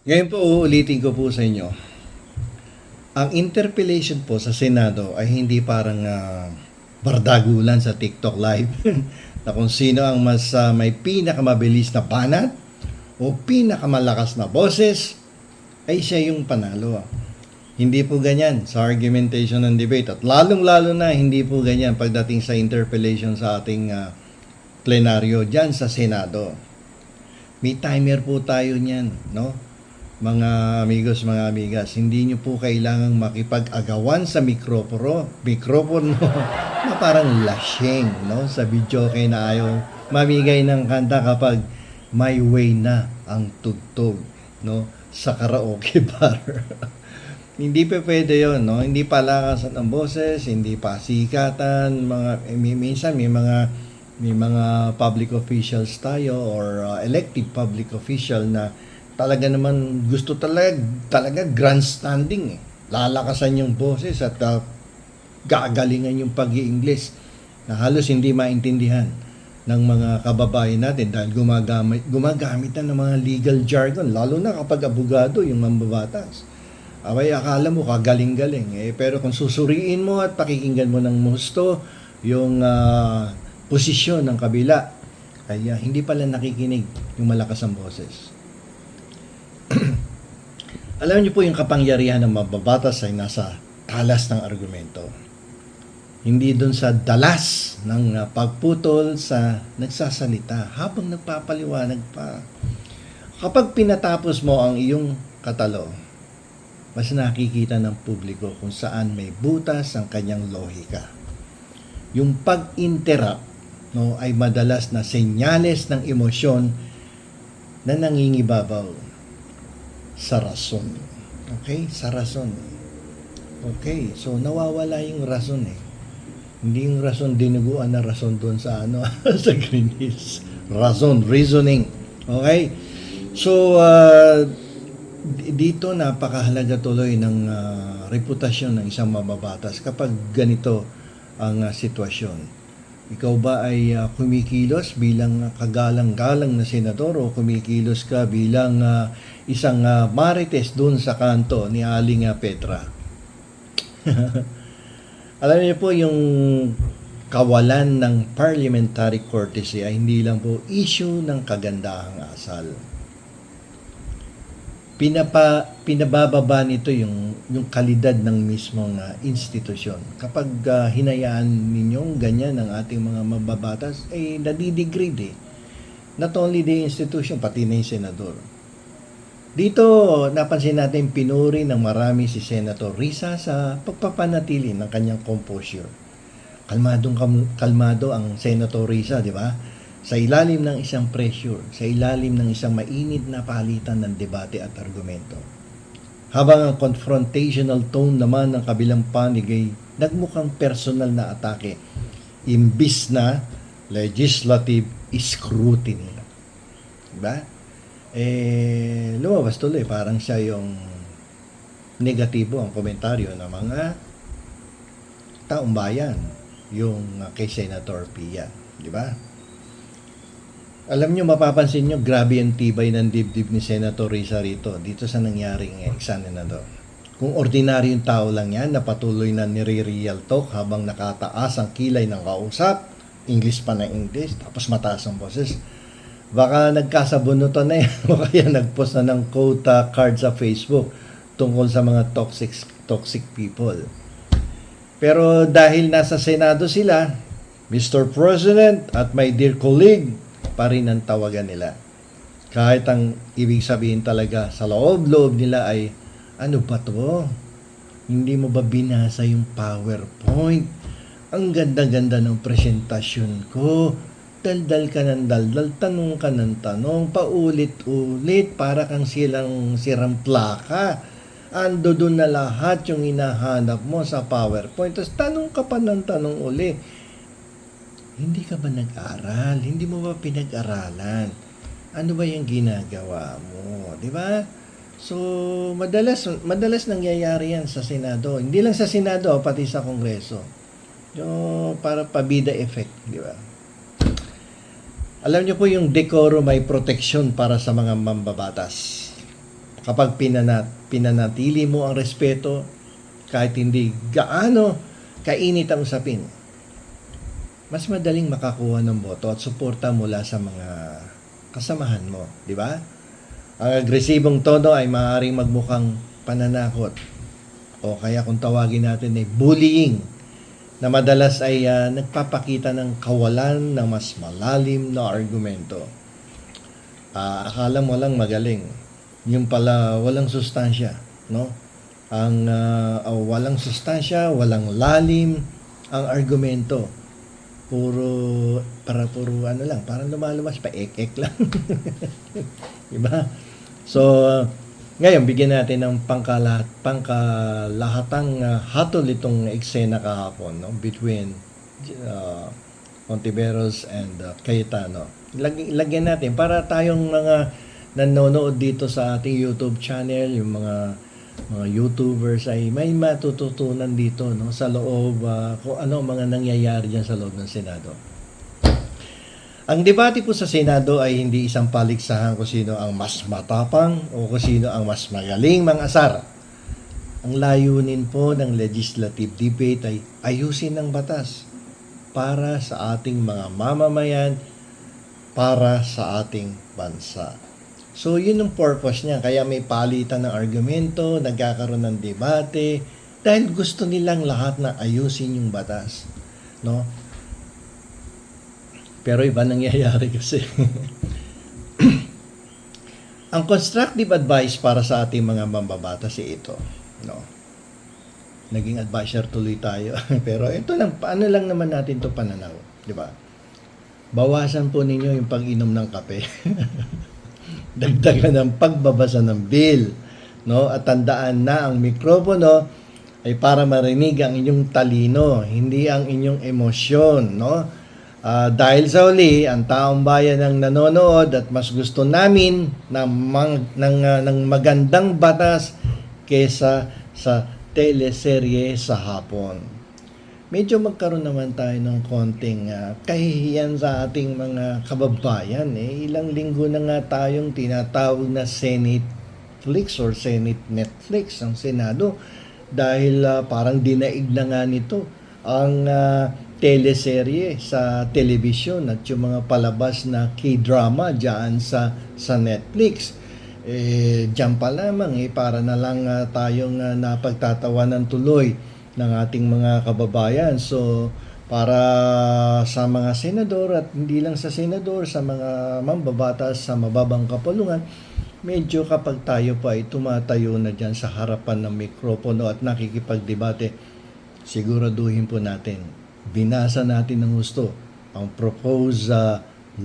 Ngayon po, uulitin ko po sa inyo. Ang interpellation po sa Senado ay hindi parang bardagulan sa TikTok Live na kung sino ang mas may pinakamabilis na banat o pinakamalakas na boses ay siya yung panalo. Hindi po ganyan sa argumentation and debate at lalong-lalo na hindi po ganyan pagdating sa interpellation sa ating plenaryo dyan sa Senado. May timer po tayo niyan, no? Mga amigos, mga amigas, hindi nyo po kailangang makipag-agawan sa mikropono na parang lashing, no? Sa video kay na ayaw mamigay ng kanta kapag may way na ang tugtog, no? Sa karaoke bar. Hindi pa pwede yon, no? Hindi palakasan ang boses, hindi pa sikatan, minsan may mga public officials tayo or elected public official na talaga naman gusto talaga grandstanding eh. Lalakasan yung boses at gagalingan yung pag-i-English na halos hindi maintindihan ng mga kababayan natin dahil gumagamit na ng mga legal jargon lalo na kapag abogado yung mambabatas. Abay, akala mo kagaling-galing eh, pero kung susuriin mo at pakikinggan mo ng gusto yung posisyon ng kabila ay hindi pala nakikinig yung malakas ang boses. Alam niyo po yung kapangyarihan ng mababatas ay nasa talas ng argumento. Hindi doon sa dalas ng pagputol sa nagsasalita habang nagpapaliwanag pa. Kapag pinatapos mo ang iyong katalo, mas nakikita ng publiko kung saan may butas ang kanyang lohika. Yung pag-interrupt, no, ay madalas na senyales ng emosyon na nangingibabaw sa rason. Okay? Sa rason. Okay. So, nawawala yung rason eh. Hindi yung rason dinuguan na rason doon sa sa Greenpeace. Rason, reasoning. Okay? So, dito napakahalaga tuloy ng reputasyon ng isang mababatas kapag ganito ang sitwasyon. Ikaw ba ay kumikilos bilang kagalang-galang na senador o kumikilos ka bilang isang marites doon sa kanto ni Aling Petra? Alam niyo po yung kawalan ng parliamentary courtesy ay hindi lang po issue ng kagandahang asal. Pinabababa nito yung kalidad ng mismong institusyon. Kapag hinayaan ninyong ganyan ang ating mga mababatas, ay nadidegrade eh. Not only the institution, pati na yung senador. Dito, napansin natin pinuri ng marami si Senator Risa sa pagpapanatili ng kanyang composure. Kalmado ang Senator Risa, di ba? Sa ilalim ng isang pressure, sa ilalim ng isang mainit na palitan ng debate at argumento. Habang ang confrontational tone naman ng kabilang panig ay nagmukhang personal na atake, imbis na legislative scrutiny. Diba? Lumabas tuloy, parang siya yung negatibo ang komentaryo ng mga taong bayan, yung kay Senator Pia. Diba? Alam nyo, mapapansin nyo, grabe ang tibay ng dibdib ni Senator Risa rito, dito sa nangyaring eksena na to. Kung ordinaryong tao lang yan, na patuloy na nire-real talk habang nakataas ang kilay ng kausap, English pa na English, tapos mataas ang boses, baka nagkasabunutan na yan, o kaya nagpost na ng quota card sa Facebook tungkol sa mga toxic people. Pero dahil nasa Senado sila, Mr. President at my dear colleague, pa rin ang tawagan nila. Kahit ang ibig sabihin talaga sa loob-loob nila ay, ano ba to? Hindi mo ba binasa yung PowerPoint? Ang ganda-ganda ng presentasyon ko. Daldal ka ng daldal, tanong ka ng tanong, paulit-ulit, para kang sirang plaka. Ando doon na lahat yung hinahanap mo sa PowerPoint. Tapos tanong ka pa ng tanong uli. Hindi ka ba nag-aral? Hindi mo ba pinag-aralan? Ano ba yung ginagawa mo? Di ba? So, madalas nangyayari yan sa Senado. Hindi lang sa Senado, pati sa Kongreso. Yung para pabida effect, di ba? Alam niyo po yung decorum may protection para sa mga mambabatas. kapag pinanatili mo ang respeto, kahit hindi gaano kainit ang usapin, mas madaling makakuha ng boto at suporta mula sa mga kasamahan mo, di ba? Ang agresibong tono ay maaaring magmukhang pananakot o kaya kung tawagin natin ay bullying na madalas ay nagpapakita ng kawalan ng mas malalim na argumento. Akala mo lang magaling, yung pala walang sustansya, no? Ang walang sustansya, walang lalim ang argumento. Puro ano lang, parang lumalabas pa ek-ek lang. Diba? So, ngayon bigyan natin ng pangkalahatang hatol itong eksena kahapon, no, between Ontiveros and Cayetano. Lagyan natin para tayong mga nanonood dito sa ating YouTube channel, yung mga YouTubers ay may matututunan dito, no, sa loob kung ano mga nangyayari diyan sa loob ng Senado. Ang debate po sa Senado ay hindi isang paligsahan kung sino ang mas matapang o kung sino ang mas magaling mangasar. Ang layunin po ng legislative debate ay ayusin ang batas para sa ating mga mamamayan, para sa ating bansa. So, yun ang purpose niya. Kaya may palitan ng argumento, nagkakaroon ng debate, dahil gusto nilang lahat na ayusin yung batas. No? Pero iba nangyayari kasi. Ang constructive advice para sa ating mga mambabatas ay ito. No? Naging advisor tuloy tayo. Pero ito lang, paano lang naman natin ito pananaw. Di ba? Bawasan po ninyo yung pag-inom ng kape. Dagdagan ng pagbabasa ng bill, no? At tandaan na ang mikropono ay para marinig ang inyong talino, hindi ang inyong emosyon, no? Dahil sa uli, ang taong bayan ang nanonood at mas gusto namin ng magandang batas kesa sa teleserye sa hapon. Medyo magkaroon naman tayo ng konting kahihiyan sa ating mga kababayan. Ilang linggo na nga tayong tinatawag na Senate Flix or Senate Netflix ang Senado dahil parang dinaig na nga nito ang teleserye sa telebisyon at yung mga palabas na K-drama dyan sa Netflix. Diyan pa lamang para na lang tayong napagtatawanan tuloy ng ating mga kababayan. So, para sa mga senador at hindi lang sa senador, sa mga mambabatas sa mababang kapulungan, medyo kapag tayo pa ay tumatayo na dyan sa harapan ng mikropono at nakikipagdebate, siguraduhin po natin, binasa natin ng gusto ang proposed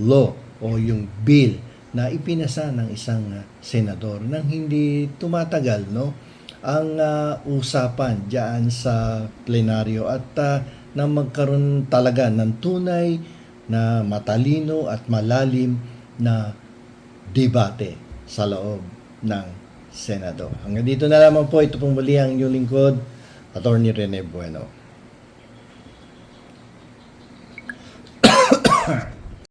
law o yung bill na ipinasa ng isang senador nang hindi tumatagal, no, ang usapan diyan sa plenaryo at na magkaroon talaga ng tunay na matalino at malalim na debate sa loob ng Senado. Hanggang dito na lamang po, ito pong muli ang inyong lingkod, Attorney Rene Bueno.